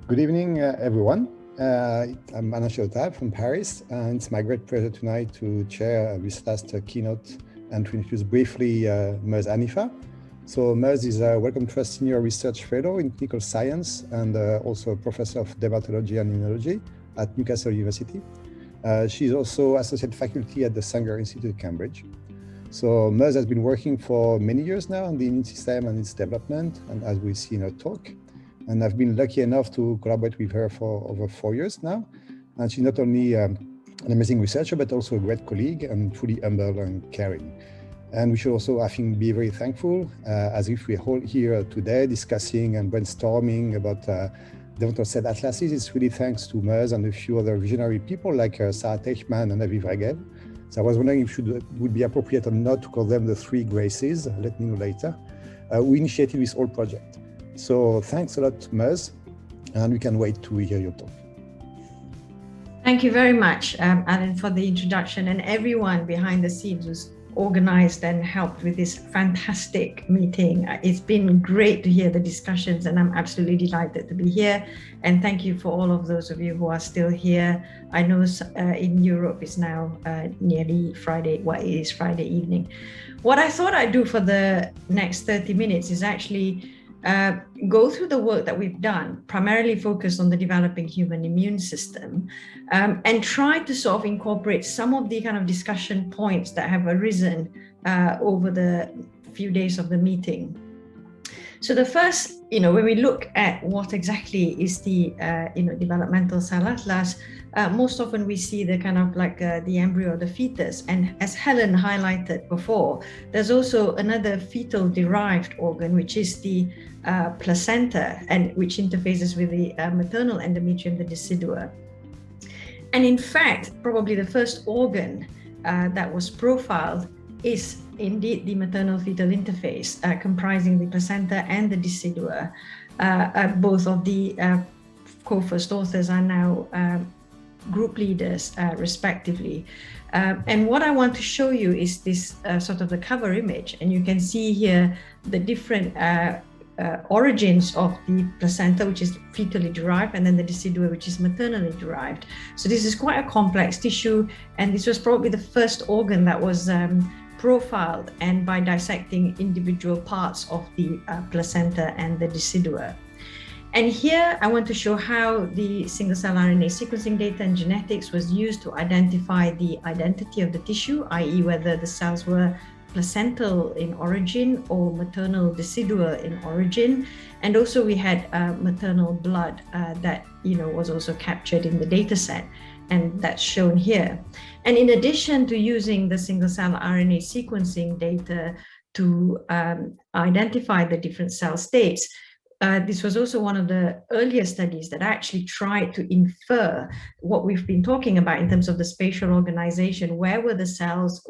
Good evening, everyone. I'm Alain Chedotal from Paris, and it's my great pleasure tonight to chair this last keynote and to introduce briefly Ms. Haniffa. So Ms. is a Wellcome Trust Senior Research Fellow in Clinical Science and also a Professor of Dermatology and Immunology at Newcastle University. She's also Associate Faculty at the Sanger Institute, Cambridge. So Ms. has been working for many years now on the immune system and its development, and as we see in her talk. And I've been lucky enough to collaborate with her for over 4 years now. And she's not only an amazing researcher, but also a great colleague and truly humble and caring. And we should also, I think, be very thankful, as if we're all here today discussing and brainstorming about developmental cell atlases. It's really thanks to Ms. and a few other visionary people like Sarah Teichmann and Aviv Regel. So I was wondering if it would be appropriate or not to call them the three Graces. Let me know later. We initiated this whole project. So thanks a lot, Ms. And we can wait to hear your talk. Thank you very much, Alain, for the introduction, and everyone behind the scenes who's organized and helped with this fantastic meeting. It's been great to hear the discussions, and I'm absolutely delighted to be here. And thank you for all of those of you who are still here. I know in Europe it's now nearly Friday, well, it is Friday evening. What I thought I'd do for the next 30 minutes is actually go through the work that we've done, primarily focused on the developing human immune system, and try to sort of incorporate some of the kind of discussion points that have arisen over the few days of the meeting. So the first, when we look at what exactly is the, developmental cell atlas, most often we see the kind of like the embryo or the fetus. And as Helen highlighted before, there's also another fetal derived organ, which is the placenta, and which interfaces with the maternal endometrium, the decidua. And in fact, probably the first organ that was profiled is indeed the maternal fetal interface, comprising the placenta and the decidua. Both of the co-first authors are now group leaders, respectively. And what I want to show you is this sort of the cover image, and you can see here the different origins of the placenta, which is fetally derived, and then the decidua, which is maternally derived. So this is quite a complex tissue, and this was probably the first organ that was profiled, and by dissecting individual parts of the placenta and the decidua. And here I want to show how the single-cell RNA sequencing data and genetics was used to identify the identity of the tissue, i.e. whether the cells were placental in origin or maternal decidua in origin. And also we had maternal blood that was also captured in the data set, and that's shown here. And in addition to using the single-cell RNA sequencing data to identify the different cell states, this was also one of the earlier studies that actually tried to infer what we've been talking about in terms of the spatial organization. Where were the cells?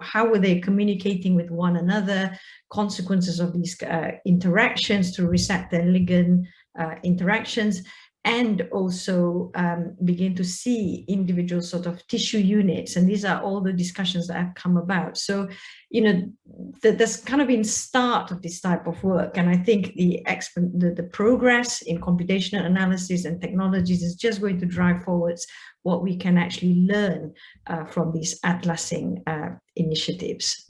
How were they communicating with one another? Consequences of these interactions through receptor and ligand interactions, and also begin to see individual sort of tissue units. And these are all the discussions that have come about. So, there's kind of been start of this type of work. And I think the progress in computational analysis and technologies is just going to drive forwards what we can actually learn from these atlasing initiatives.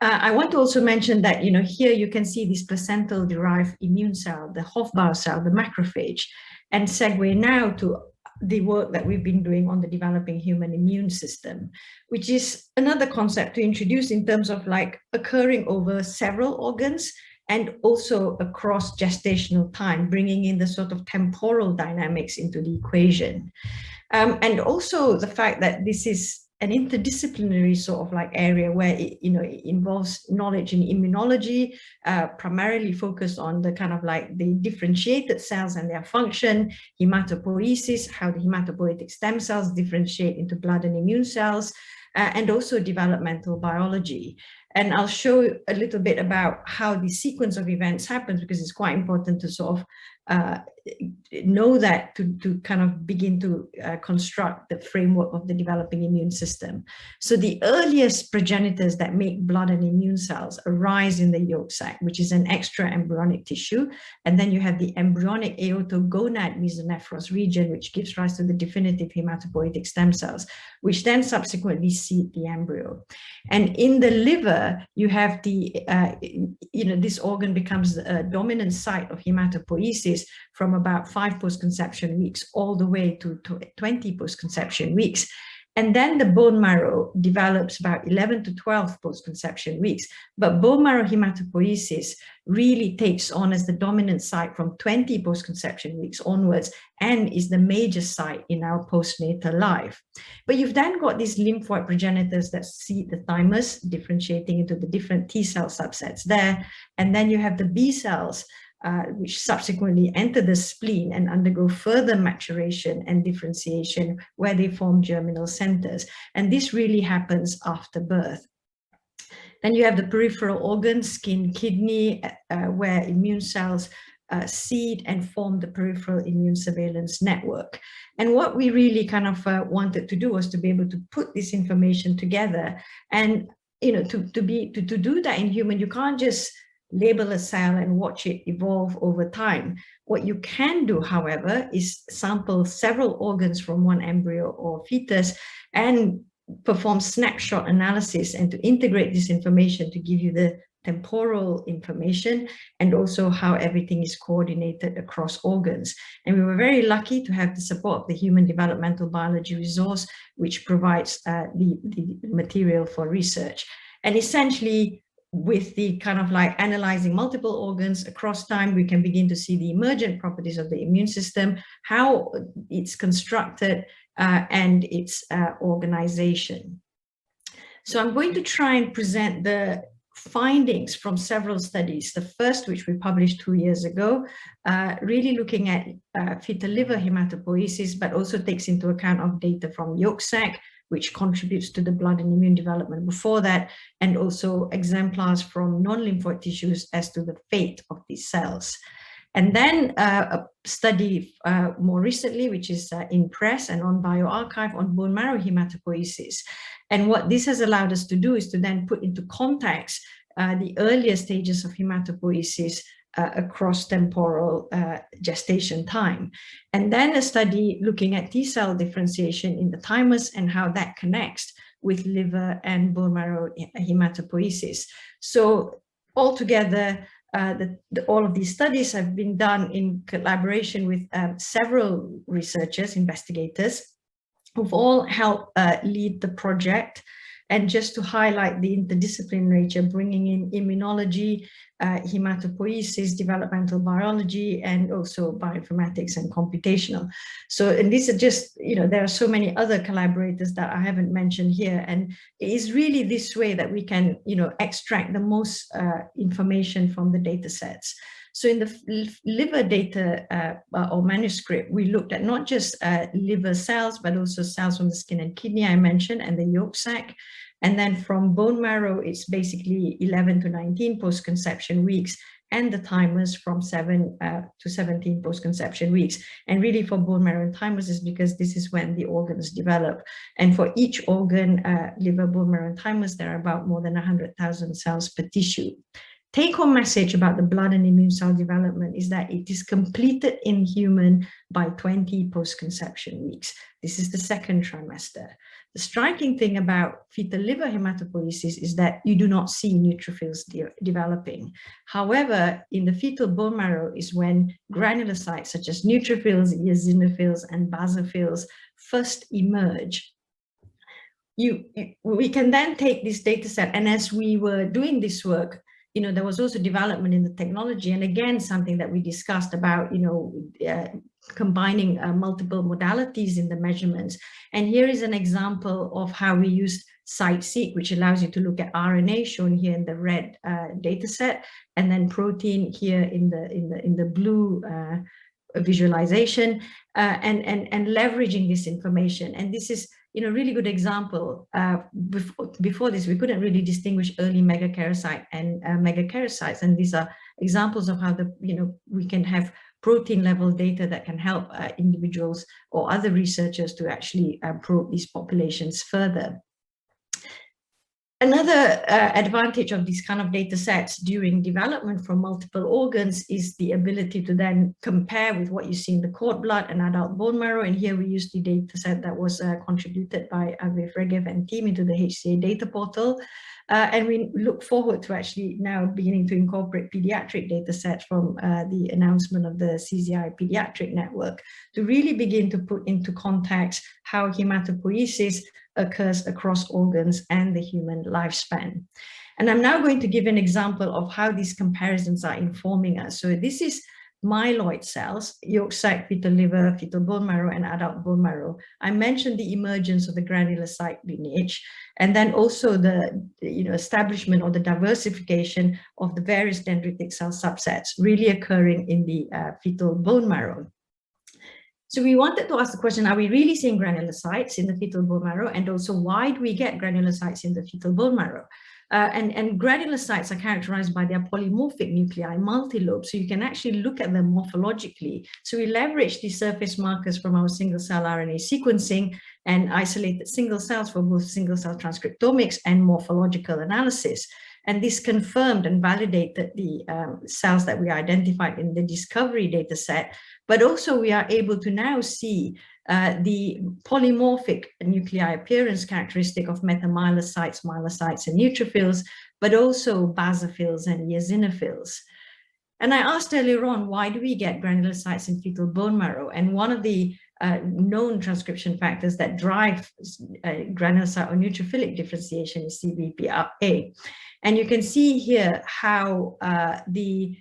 I want to also mention that, here you can see this placental derived immune cell, the Hofbauer cell, the macrophage, and segue now to the work that we've been doing on the developing human immune system, which is another concept to introduce in terms of like occurring over several organs and also across gestational time, bringing in the sort of temporal dynamics into the equation. And also the fact that this is an interdisciplinary sort of like area where it involves knowledge in immunology, primarily focused on the kind of like the differentiated cells and their function, hematopoiesis, how the hematopoietic stem cells differentiate into blood and immune cells, and also developmental biology. And I'll show a little bit about how the sequence of events happens, because it's quite important to sort of know that to kind of begin to construct the framework of the developing immune system. So the earliest progenitors that make blood and immune cells arise in the yolk sac, which is an extra embryonic tissue. And then you have the embryonic aortogonad mesonephros region, which gives rise to the definitive hematopoietic stem cells, which then subsequently seed the embryo. And in the liver, you have the, this organ becomes a dominant site of hematopoiesis from about 5 post-conception weeks all the way to 20 post-conception weeks. And then the bone marrow develops about 11 to 12 post-conception weeks. But bone marrow hematopoiesis really takes on as the dominant site from 20 post-conception weeks onwards and is the major site in our postnatal life. But you've then got these lymphoid progenitors that seed the thymus, differentiating into the different T cell subsets there. And then you have the B cells, which subsequently enter the spleen and undergo further maturation and differentiation, where they form germinal centers. And this really happens after birth. Then you have the peripheral organs, skin, kidney, where immune cells seed and form the peripheral immune surveillance network. And what we really kind of wanted to do was to be able to put this information together. And to do that in human, you can't just label a cell and watch it evolve over time. What you can do, however, is sample several organs from one embryo or fetus and perform snapshot analysis and to integrate this information to give you the temporal information and also how everything is coordinated across organs. And we were very lucky to have the support of the Human Developmental Biology Resource, which provides the material for research. And essentially, with the kind of like analyzing multiple organs across time, we can begin to see the emergent properties of the immune system, how it's constructed, and its organization. So I'm going to try and present the findings from several studies. The first, which we published 2 years ago, really looking at fetal liver hematopoiesis, but also takes into account of data from yolk sac, which contributes to the blood and immune development before that, and also exemplars from non-lymphoid tissues as to the fate of these cells. And then a study more recently, which is in press and on bioRxiv, on bone marrow hematopoiesis. And what this has allowed us to do is to then put into context the earlier stages of hematopoiesis across temporal gestation time. And then a study looking at T cell differentiation in the thymus and how that connects with liver and bone marrow hematopoiesis. So altogether, all of these studies have been done in collaboration with several researchers, investigators, who've all helped lead the project. And just to highlight the interdisciplinary nature, bringing in immunology, hematopoiesis, developmental biology, and also bioinformatics and computational. So, and these are just, there are so many other collaborators that I haven't mentioned here. And it is really this way that we can, extract the most information from the data sets. So in the liver data or manuscript, we looked at not just liver cells, but also cells from the skin and kidney I mentioned, and the yolk sac. And then from bone marrow, it's basically 11 to 19 post-conception weeks, and the thymus from 7 to 17 post-conception weeks. And really for bone marrow and thymus is because this is when the organs develop. And for each organ, liver, bone marrow, and thymus, there are about more than 100,000 cells per tissue. Take-home message about the blood and immune cell development is that it is completed in human by 20 post-conception weeks. This is the second trimester. The striking thing about fetal liver hematopoiesis is that you do not see neutrophils developing. However, in the fetal bone marrow is when granulocytes such as neutrophils, eosinophils, and basophils first emerge. We can then take this data set, and as we were doing this work, there was also development in the technology, and again, something that we discussed about, combining multiple modalities in the measurements. And here is an example of how we used CiteSeq, which allows you to look at RNA, shown here in the red data set, and then protein here in the blue visualization, and leveraging this information. And this is really good example. Before this, we couldn't really distinguish early megakaryocyte and megakaryocytes, and these are examples of how we can have protein level data that can help individuals or other researchers to actually probe these populations further. Another advantage of these kind of data sets during development from multiple organs is the ability to then compare with what you see in the cord blood and adult bone marrow. And here we use the data set that was contributed by Aviv Regev and team into the HCA data portal. And we look forward to actually now beginning to incorporate pediatric data sets from the announcement of the CZI pediatric network to really begin to put into context how hematopoiesis occurs across organs and the human lifespan. And I'm now going to give an example of how these comparisons are informing us. So this is myeloid cells, yolk sac, fetal liver, fetal bone marrow, and adult bone marrow. I mentioned the emergence of the granulocyte lineage, and then also the establishment or the diversification of the various dendritic cell subsets really occurring in the fetal bone marrow. So we wanted to ask the question, are we really seeing granulocytes in the fetal bone marrow? And also, why do we get granulocytes in the fetal bone marrow? And granulocytes are characterized by their polymorphic nuclei, multi-lobe, so you can actually look at them morphologically. So we leverage these surface markers from our single-cell RNA sequencing and isolated single cells for both single-cell transcriptomics and morphological analysis. And this confirmed and validated the cells that we identified in the discovery data set, but also we are able to now see the polymorphic nuclei appearance characteristic of metamyelocytes, myelocytes, and neutrophils, but also basophils and eosinophils. And I asked earlier on, why do we get granulocytes in fetal bone marrow? And one of the known transcription factors that drive granulocyte or neutrophilic differentiation is CEBPA. And you can see here how the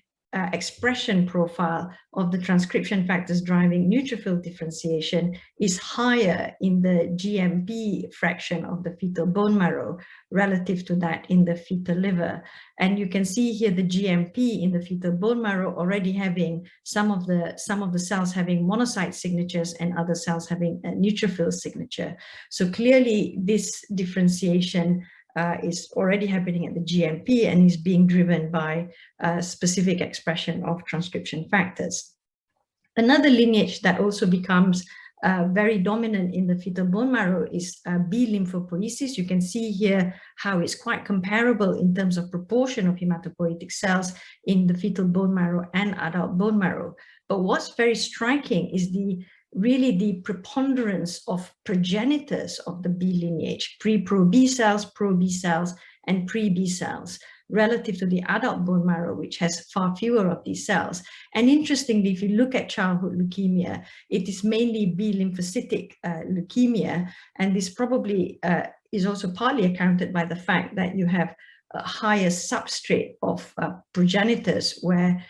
expression profile of the transcription factors driving neutrophil differentiation is higher in the GMP fraction of the fetal bone marrow relative to that in the fetal liver. And you can see here the GMP in the fetal bone marrow already having some of the cells having monocyte signatures and other cells having a neutrophil signature. So clearly this differentiation is already happening at the GMP and is being driven by specific expression of transcription factors. Another lineage that also becomes very dominant in the fetal bone marrow is B lymphopoiesis. You can see here how it's quite comparable in terms of proportion of hematopoietic cells in the fetal bone marrow and adult bone marrow. But what's very striking is really the preponderance of progenitors of the B lineage, pre-pro B cells, pro B cells, and pre-B cells, relative to the adult bone marrow, which has far fewer of these cells. And interestingly, if you look at childhood leukemia, it is mainly B lymphocytic leukemia, and this probably is also partly accounted by the fact that you have a higher substrate of progenitors where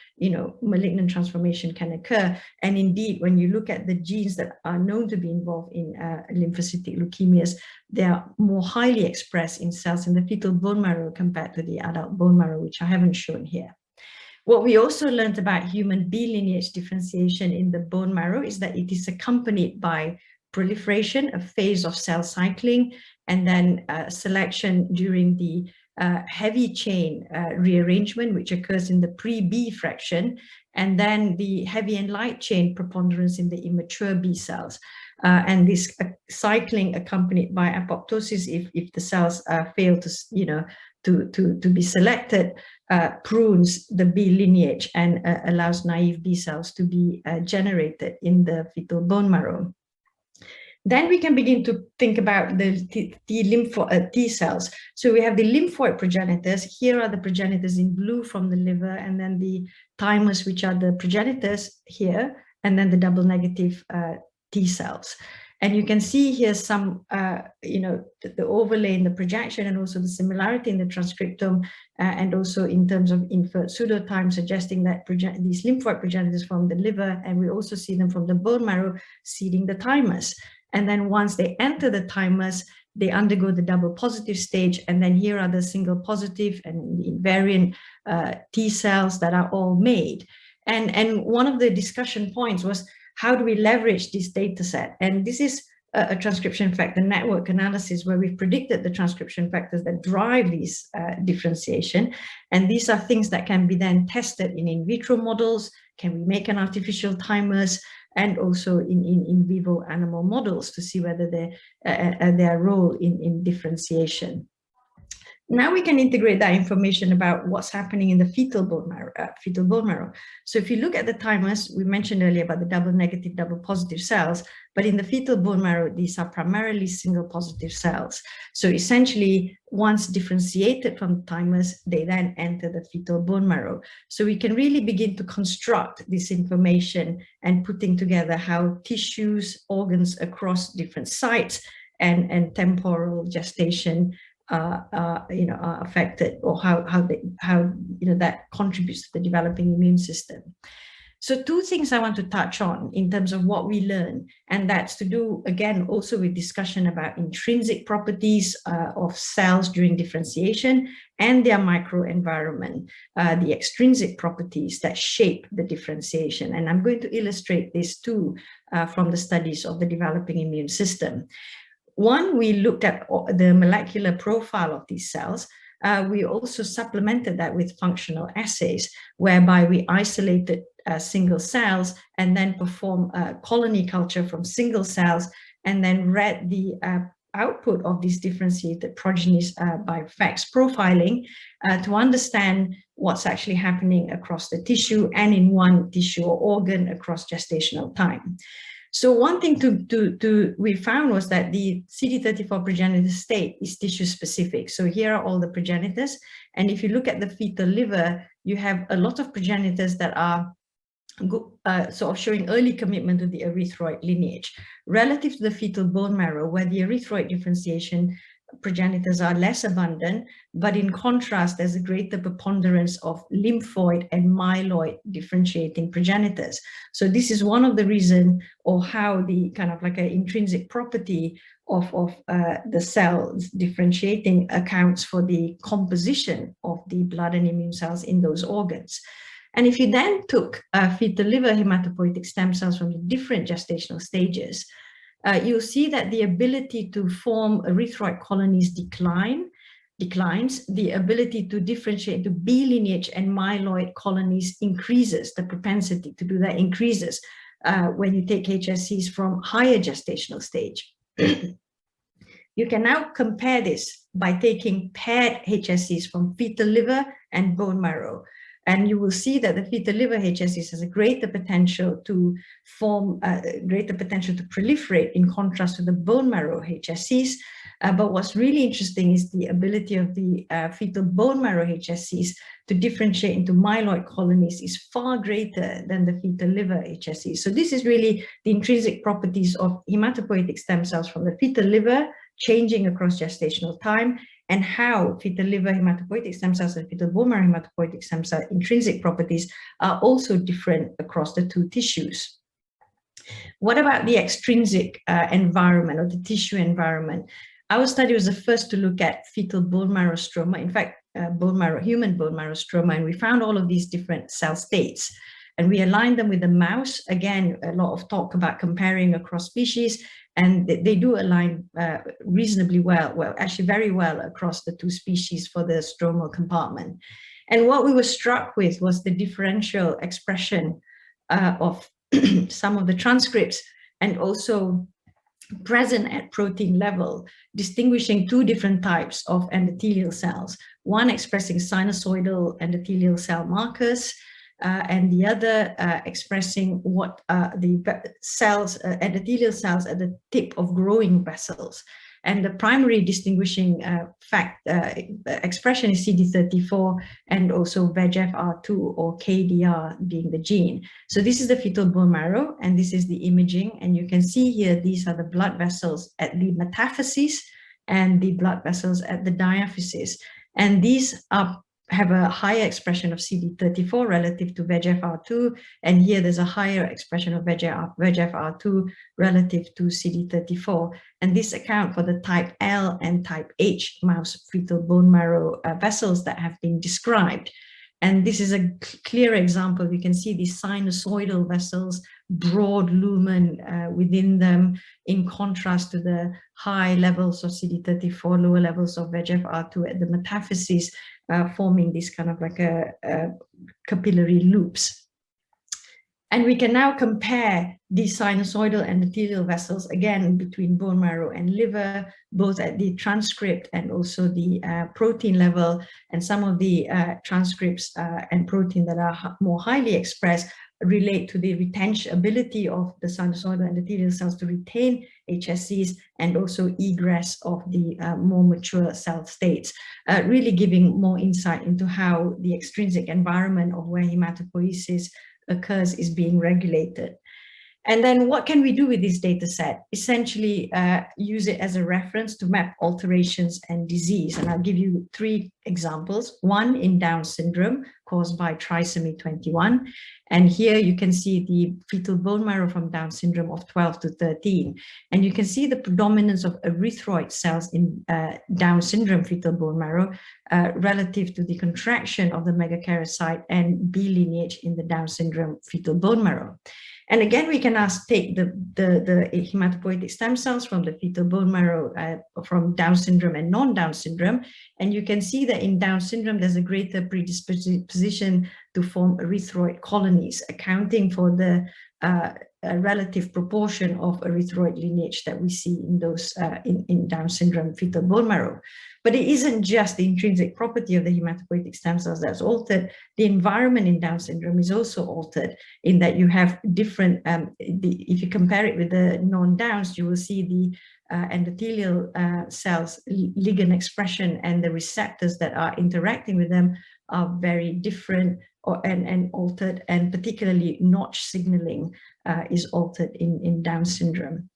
malignant transformation can occur. And indeed, when you look at the genes that are known to be involved in lymphocytic leukemias, they are more highly expressed in cells in the fetal bone marrow compared to the adult bone marrow, which I haven't shown here. What we also learned about human B lineage differentiation in the bone marrow is that it is accompanied by proliferation, a phase of cell cycling, and then selection during the heavy chain rearrangement, which occurs in the pre-B fraction, and then the heavy and light chain preponderance in the immature B cells. And this cycling accompanied by apoptosis, if the cells fail to be selected, prunes the B lineage and allows naive B cells to be generated in the fetal bone marrow. Then we can begin to think about the T cells. So we have the lymphoid progenitors. Here are the progenitors in blue from the liver, and then the thymus, which are the progenitors here, and then the double negative T cells. And you can see here some, the overlay in the projection and also the similarity in the transcriptome, and also in terms of inferred pseudotime, suggesting that these lymphoid progenitors from the liver, and we also see them from the bone marrow seeding the thymus. And then once they enter the thymus, they undergo the double positive stage. And then here are the single positive and invariant T cells that are all made. And one of the discussion points was, how do we leverage this data set? And this is a transcription factor network analysis where we've predicted the transcription factors that drive these differentiation. And these are things that can be then tested in vitro models, Can we make an artificial thymus? And also in vivo animal models to see whether their role in differentiation. Now we can integrate that information about what's happening in the fetal bone marrow. So if you look at the thymus, we mentioned earlier about the double negative, double positive cells, but in the fetal bone marrow, these are primarily single positive cells. So essentially, once differentiated from the thymus, they then enter the fetal bone marrow. So we can really begin to construct this information and putting together how tissues, organs across different sites and temporal gestation are affected, or how that contributes to the developing immune system. So two things I want to touch on in terms of what we learn, and that's to do again also with discussion about intrinsic properties of cells during differentiation and their microenvironment, the extrinsic properties that shape the differentiation. And I'm going to illustrate this too from the studies of the developing immune system. One, we looked at the molecular profile of these cells. We also supplemented that with functional assays, whereby we isolated single cells and then perform colony culture from single cells, and then read the output of these differentiated progenies by FACS profiling to understand what's actually happening across the tissue and in one tissue or organ across gestational time. So one thing we found was that the CD34 progenitor state is tissue specific. So here are all the progenitors. And if you look at the fetal liver, you have a lot of progenitors that are sort of showing early commitment to the erythroid lineage, relative to the fetal bone marrow, where the erythroid differentiation progenitors are less abundant, but in contrast, there's a greater preponderance of lymphoid and myeloid differentiating progenitors. So this is one of the reasons, or how the kind of like an intrinsic property of the cells differentiating accounts for the composition of the blood and immune cells in those organs. And if you then took fetal liver hematopoietic stem cells from the different gestational stages, you'll see that the ability to form erythroid colonies declines, the ability to differentiate to B lineage and myeloid colonies increases, the propensity to do that increases when you take HSCs from higher gestational stage. You can now compare this by taking paired HSCs from fetal liver and bone marrow. And you will see that the fetal liver HSCs has a greater potential to form, greater potential to proliferate in contrast to the bone marrow HSCs. But what's really interesting is the ability of the fetal bone marrow HSCs to differentiate into myeloid colonies is far greater than the fetal liver HSCs. So this is really the intrinsic properties of hematopoietic stem cells from the fetal liver changing across gestational time, and how fetal liver hematopoietic stem cells and fetal bone marrow hematopoietic stem cell intrinsic properties are also different across the two tissues. What about the extrinsic environment, or the tissue environment? Our study was the first to look at fetal bone marrow stroma, in fact, human bone marrow stroma, and we found all of these different cell states. And we aligned them with the mouse. Again, a lot of talk about comparing across species, and they do align reasonably well, actually very well across the two species for the stromal compartment. And what we were struck with was the differential expression of some of the transcripts, and also present at protein level, distinguishing two different types of endothelial cells, one expressing sinusoidal endothelial cell markers, and the other expressing what the cells, endothelial cells at the tip of growing vessels. And the primary distinguishing expression is CD34 and also VEGFR2 or KDR being the gene. So this is the fetal bone marrow, and this is the imaging. And you can see here, these are the blood vessels at the metaphysis and the blood vessels at the diaphysis. And these have a higher expression of CD34 relative to VEGFR2, and here there's a higher expression of VEGFR2 relative to CD34, and this account for the type L and type H mouse fetal bone marrow vessels that have been described. And this is a clear example. You can see these sinusoidal vessels, broad lumen within them, in contrast to the high levels of CD34, lower levels of VEGFR2 at the metaphysis, forming these kind of like capillary loops. And we can now compare these sinusoidal endothelial vessels, again, between bone marrow and liver, both at the transcript and also the protein level. And some of the transcripts and protein that are more highly expressed relate to the ability of the sinusoidal endothelial cells to retain HSCs and also egress of the more mature cell states, really giving more insight into how the extrinsic environment of where hematopoiesis occurs is being regulated. And then what can we do with this data set? Essentially use it as a reference to map alterations and disease. And I'll give you 3 examples. One in Down syndrome caused by trisomy 21. And here you can see the fetal bone marrow from Down syndrome of 12 to 13. And you can see the predominance of erythroid cells in Down syndrome fetal bone marrow relative to the contraction of the megakaryocyte and B lineage in the Down syndrome fetal bone marrow. And again, we can take the hematopoietic stem cells from the fetal bone marrow from Down syndrome and non-Down syndrome. And you can see that in Down syndrome, there's a greater predisposition to form erythroid colonies, accounting for the relative proportion of erythroid lineage that we see in those in Down syndrome fetal bone marrow. But it isn't just the intrinsic property of the hematopoietic stem cells that's altered. The environment in Down syndrome is also altered in that you have different, if you compare it with the non-Downs, you will see the endothelial cells, ligand expression, and the receptors that are interacting with them are very different and altered, and particularly notch signaling is altered in Down syndrome.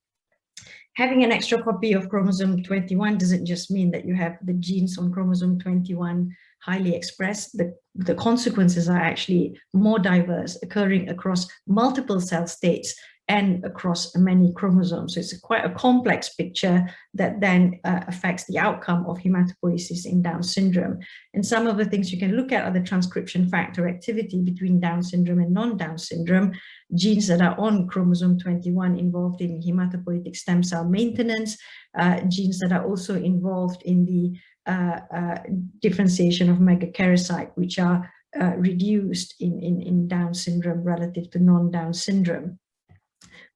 Having an extra copy of chromosome 21 doesn't just mean that you have the genes on chromosome 21 highly expressed. The consequences are actually more diverse, occurring across multiple cell states and across many chromosomes. So it's quite a complex picture that then affects the outcome of hematopoiesis in Down syndrome. And some of the things you can look at are the transcription factor activity between Down syndrome and non-Down syndrome, genes that are on chromosome 21 involved in hematopoietic stem cell maintenance, genes that are also involved in the differentiation of megakaryocyte, which are reduced in Down syndrome relative to non-Down syndrome.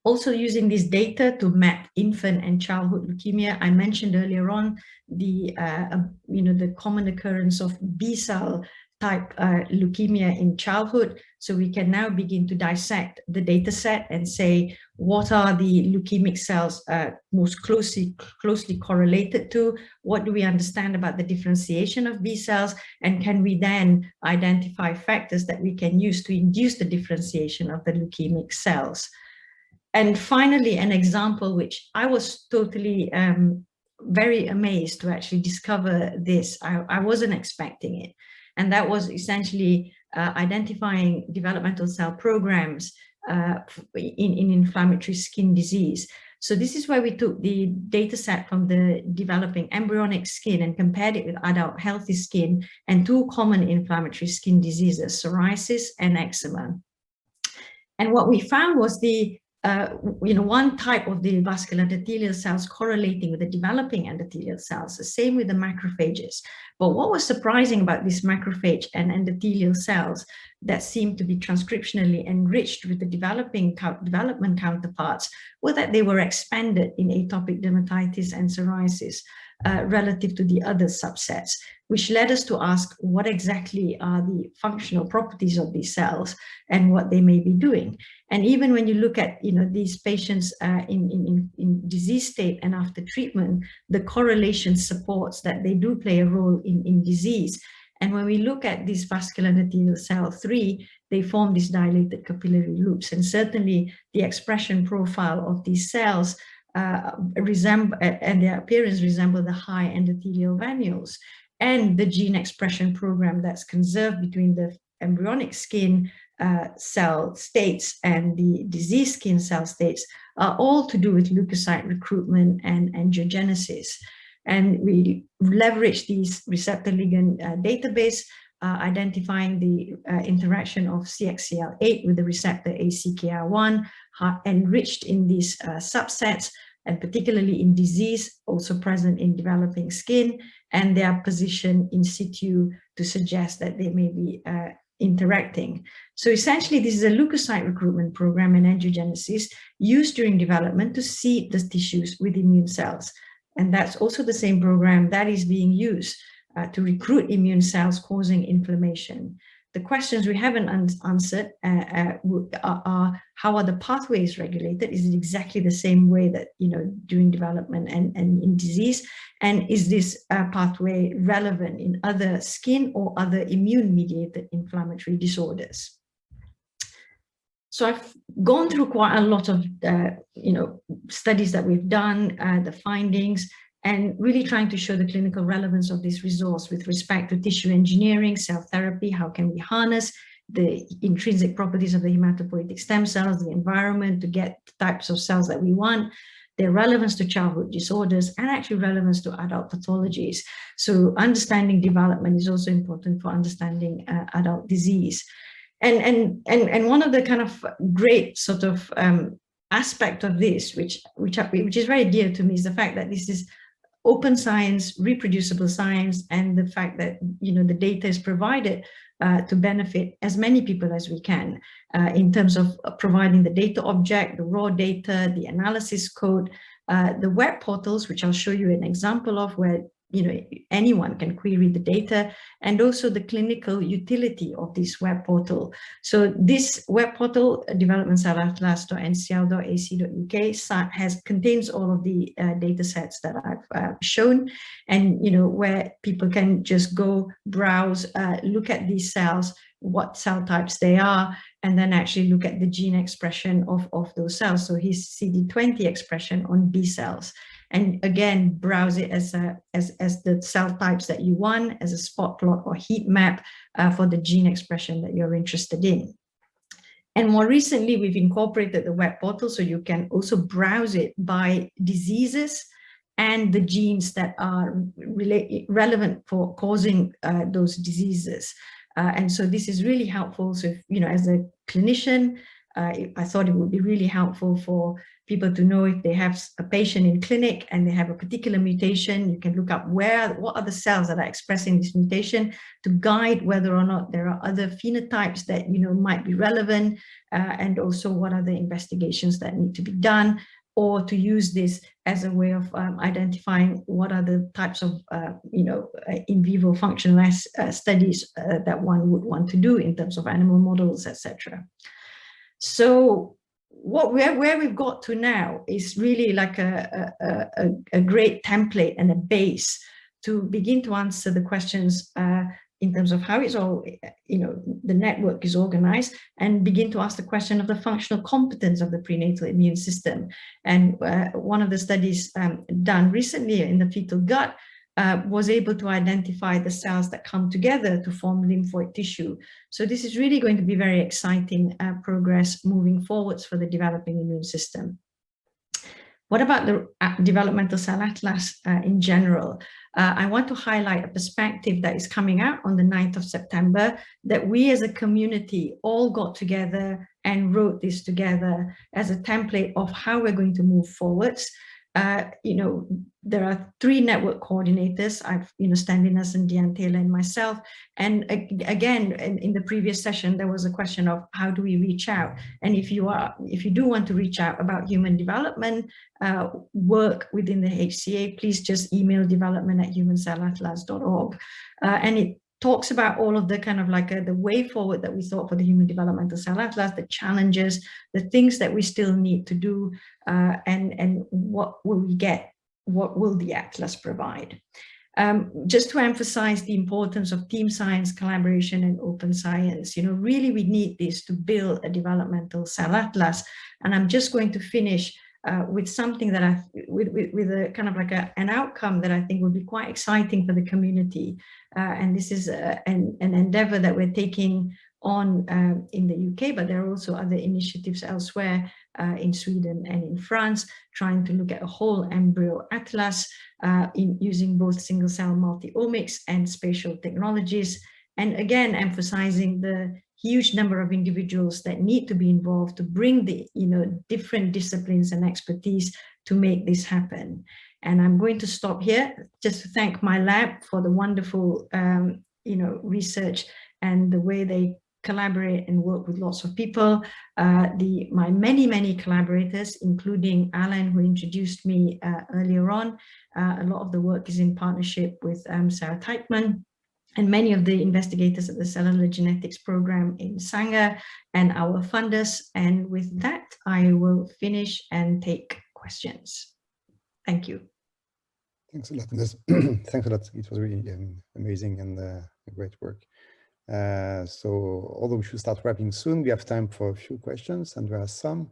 Also using this data to map infant and childhood leukemia. I mentioned earlier on the the common occurrence of B-cell type leukemia in childhood. So we can now begin to dissect the data set and say, what are the leukemic cells most closely correlated to? What do we understand about the differentiation of B cells? And can we then identify factors that we can use to induce the differentiation of the leukemic cells? And finally, an example which I was totally very amazed to actually discover this. I wasn't expecting it. And that was essentially identifying developmental cell programs in inflammatory skin disease. So this is where we took the data set from the developing embryonic skin and compared it with adult healthy skin and 2 common inflammatory skin diseases, psoriasis and eczema. And what we found was the one type of the vascular endothelial cells correlating with the developing endothelial cells, the same with the macrophages. But what was surprising about these macrophage and endothelial cells that seemed to be transcriptionally enriched with the development counterparts were that they were expanded in atopic dermatitis and psoriasis relative to the other subsets, which led us to ask what exactly are the functional properties of these cells and what they may be doing. And even when you look at these patients in disease state and after treatment, the correlation supports that they do play a role in disease. And when we look at this vascular endothelial cell 3, they form these dilated capillary loops. And certainly the expression profile of these cells resemble, and their appearance resemble the high endothelial venules. And the gene expression program that's conserved between the embryonic skin cell states and the disease skin cell states are all to do with leukocyte recruitment and angiogenesis. And we leverage these receptor ligand database, identifying the interaction of CXCL8 with the receptor ACKR1, enriched in these subsets, and particularly in disease, also present in developing skin, and their position in situ to suggest that they may be interacting. So essentially, this is a leukocyte recruitment program and angiogenesis used during development to seed the tissues with immune cells. And that's also the same program that is being used to recruit immune cells causing inflammation. The questions we haven't answered are how are the pathways regulated? Is it exactly the same way that, during development and in disease? And is this pathway relevant in other skin or other immune-mediated inflammatory disorders? So I've gone through quite a lot of, studies that we've done, the findings, and really trying to show the clinical relevance of this resource with respect to tissue engineering, cell therapy, how can we harness the intrinsic properties of the hematopoietic stem cells, the environment to get the types of cells that we want, their relevance to childhood disorders, and actually relevance to adult pathologies. So understanding development is also important for understanding adult disease. And one of the kind of great sort of aspect of this, which is very dear to me, is the fact that this is open science, reproducible science, and the fact that the data is provided to benefit as many people as we can in terms of providing the data object, the raw data, the analysis code, the web portals, which I'll show you an example of, where anyone can query the data, and also the clinical utility of this web portal. So this web portal, developmentcellatlas.ncl.ac.uk, contains all of the data sets that I've shown, and where people can just go browse, look at these cells, what cell types they are, and then actually look at the gene expression of those cells. So his CD20 expression on B cells. And again, browse it as the cell types that you want, as a spot plot or heat map for the gene expression that you're interested in. And more recently, we've incorporated the web portal, so you can also browse it by diseases and the genes that are relevant for causing those diseases. And so this is really helpful. So, if, as a clinician, I thought it would be really helpful for people to know if they have a patient in clinic and they have a particular mutation, you can look up what are the cells that are expressing this mutation to guide whether or not there are other phenotypes that might be relevant, and also what are the investigations that need to be done, or to use this as a way of identifying what are the types of in vivo functional studies that one would want to do in terms of animal models, etc. So where we've got to now is really like a great template and a base to begin to answer the questions in terms of how it's all, the network is organized, and begin to ask the question of the functional competence of the prenatal immune system. And one of the studies done recently in the fetal gut was able to identify the cells that come together to form lymphoid tissue. So this is really going to be very exciting progress moving forwards for the developing immune system. What about the developmental cell atlas in general? I want to highlight a perspective that is coming out on the 9th of September, that we as a community all got together and wrote this together as a template of how we're going to move forwards. There are 3 network coordinators. I've, Standinas and Diantela and myself. And again, in the previous session, there was a question of how do we reach out? And if you do want to reach out about human development work within the HCA, please just email development@humancellatlas.org. And it talks about all of the kind of like the way forward that we thought for the Human Developmental Cell Atlas, the challenges, the things that we still need to do, and what will we get, what will the Atlas provide. Just to emphasize the importance of team science, collaboration, and open science, really we need this to build a developmental cell atlas. And I'm just going to finish with something that with a kind of like an outcome that I think will be quite exciting for the community. And this is an endeavor that we're taking on in the UK, but there are also other initiatives elsewhere in Sweden and in France, trying to look at a whole embryo atlas in using both single cell multi-omics and spatial technologies. And again, emphasizing the huge number of individuals that need to be involved to bring the different disciplines and expertise to make this happen. And I'm going to stop here just to thank my lab for the wonderful research and the way they collaborate and work with lots of people. My many collaborators, including Alain, who introduced me earlier on. A lot of the work is in partnership with Sarah Teichmann, and many of the investigators at the Cellular Genetics Program in Sanger, and our funders. And with that, I will finish and take questions. Thank you. Thanks a lot. Thanks a lot. It was really amazing and great work. So although we should start wrapping soon, we have time for a few questions, and there are some.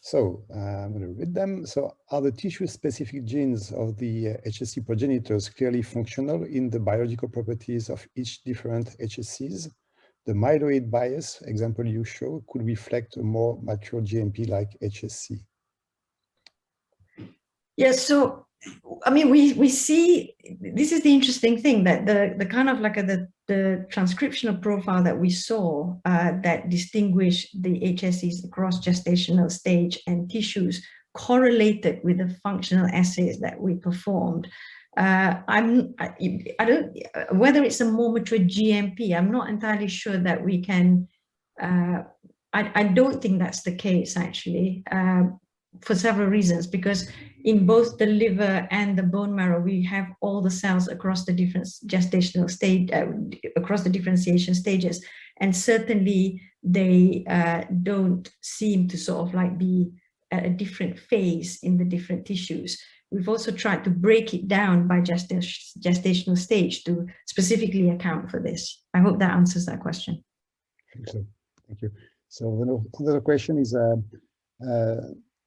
So I'm going to read them. So are the tissue-specific genes of the HSC progenitors clearly functional in the biological properties of each different HSCs? The myeloid bias example you show could reflect a more mature GMP-like HSC. Yes, so I mean, we see, this is the interesting thing, that the kind of like the transcriptional profile that we saw that distinguish the HSCs across gestational stage and tissues correlated with the functional assays that we performed. I don't, whether it's a more mature GMP, I'm not entirely sure that we can, I don't think that's the case actually, for several reasons, because in both the liver and the bone marrow, we have all the cells across the different gestational stage, across the differentiation stages. And certainly they don't seem to sort of like be at a different phase in the different tissues. We've also tried to break it down by gestational stage to specifically account for this. I hope that answers that question. I think so. Thank you. So another question is,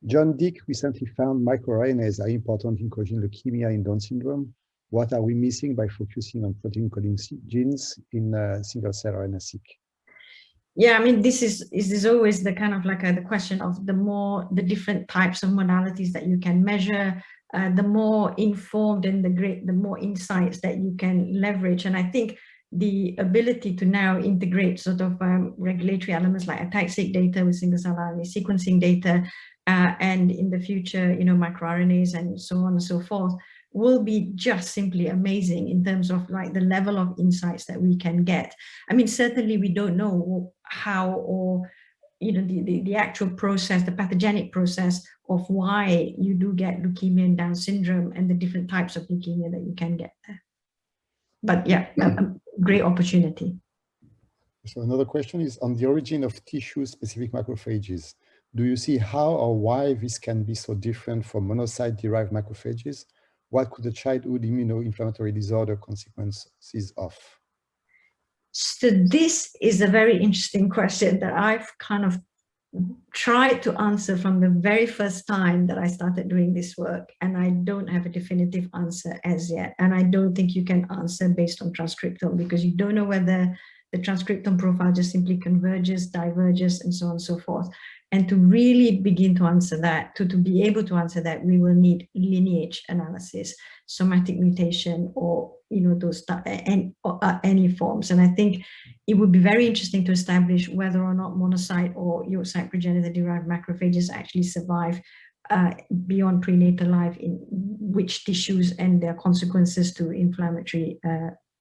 John Dick recently found microRNAs are important in causing leukemia in Down syndrome. What are we missing by focusing on protein coding genes in single-cell RNA-seq? Yeah, I mean, this is always the kind of like the question of the different types of modalities that you can measure, the more informed and the more insights that you can leverage. And I think the ability to now integrate sort of regulatory elements like ATAC-seq data with single-cell RNA sequencing data, and in the future, you know, microRNAs and so on and so forth, will be just simply amazing in terms of like the level of insights that we can get. I mean, certainly we don't know how, or you know, the actual process, the pathogenic process of why you do get leukemia and Down syndrome and the different types of leukemia that you can get there. But yeah, a great opportunity. So another question is on the origin of tissue-specific macrophages. Do you see how or why this can be so different from monocyte-derived macrophages? What could a childhood immunoinflammatory disorder consequences of? So this is a very interesting question that I've kind of tried to answer from the very first time that I started doing this work, and I don't have a definitive answer as yet. And I don't think you can answer based on transcriptome, because you don't know whether the transcriptome profile just simply converges, diverges, and so on and so forth. And to really begin to answer that, to be able to answer that, we will need lineage analysis, somatic mutation, or you know, those any forms. And I think it would be very interesting to establish whether or not monocyte or yolk-cyte progenitor-derived macrophages actually survive beyond prenatal life, in which tissues and their consequences to inflammatory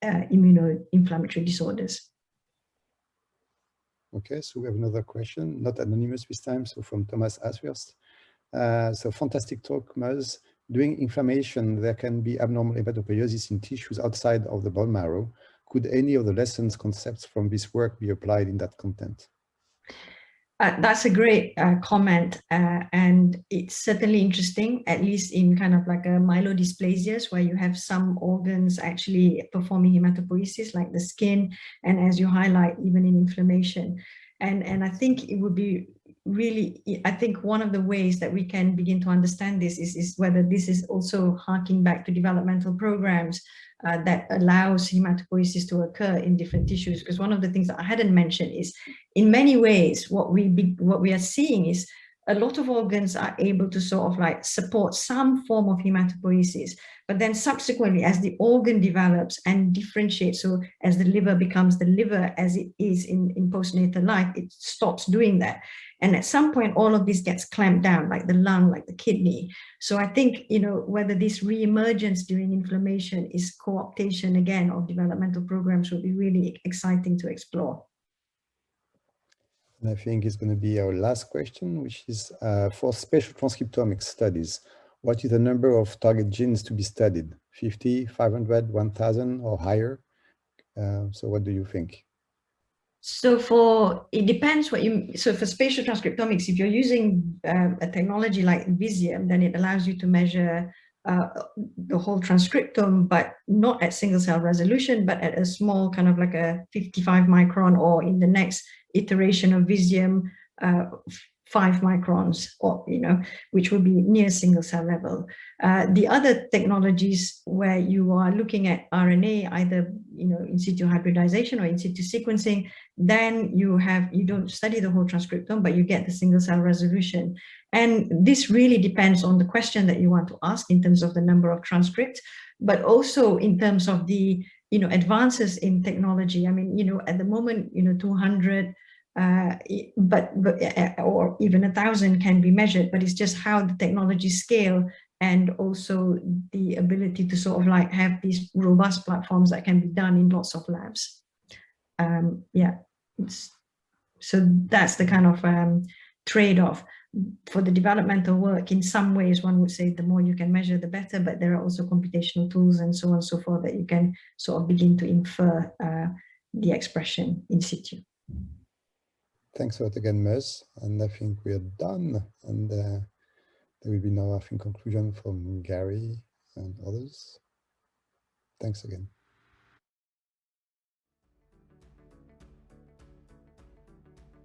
immunoinflammatory disorders. Okay, so we have another question, not anonymous this time, so from Thomas Ashurst. So fantastic talk, Muz. During inflammation, there can be abnormal hematopoiesis in tissues outside of the bone marrow. Could any of the lessons, concepts from this work be applied in that content? That's a great comment, and it's certainly interesting, at least in kind of like a myelodysplasias, where you have some organs actually performing hematopoiesis, like the skin, and as you highlight, even in inflammation. And I think it would be really, I think one of the ways that we can begin to understand this is whether this is also harking back to developmental programs that allows hematopoiesis to occur in different tissues. Because one of the things that I hadn't mentioned is, in many ways, what we are seeing is a lot of organs are able to sort of like support some form of hematopoiesis, but then subsequently, as the organ develops and differentiates, so as the liver becomes the liver as it is in postnatal life, it stops doing that. And at some point, all of this gets clamped down, like the lung, like the kidney. So I think, you know, whether this reemergence during inflammation is co-optation again of developmental programs will be really exciting to explore. And I think it's going to be our last question, which is for spatial transcriptomics studies, what is the number of target genes to be studied? 50, 500, 1,000 or higher? So what do you think? So it depends what you, so for spatial transcriptomics, if you're using a technology like Visium, then it allows you to measure the whole transcriptome, but not at single cell resolution, but at a small kind of like a 55 micron, or in the next iteration of Visium, 5 microns, or, you know, which will be near single cell level. The other technologies where you are looking at RNA, either, you know, in situ hybridization or in situ sequencing, then you don't study the whole transcriptome, but you get the single cell resolution. And this really depends on the question that you want to ask in terms of the number of transcripts, but also in terms of the, you know, advances in technology. I mean, you know, at the moment, you know, 200 or even 1,000 can be measured, but it's just how the technology scale, and also the ability to sort of like have these robust platforms that can be done in lots of labs. Yeah, so that's the kind of trade-off. For the developmental work, in some ways, one would say the more you can measure, the better, but there are also computational tools and so on and so forth that you can sort of begin to infer the expression in situ. Thanks a lot again, Muz. And I think we are done. And there will be now, I think, conclusion from Gary and others. Thanks again.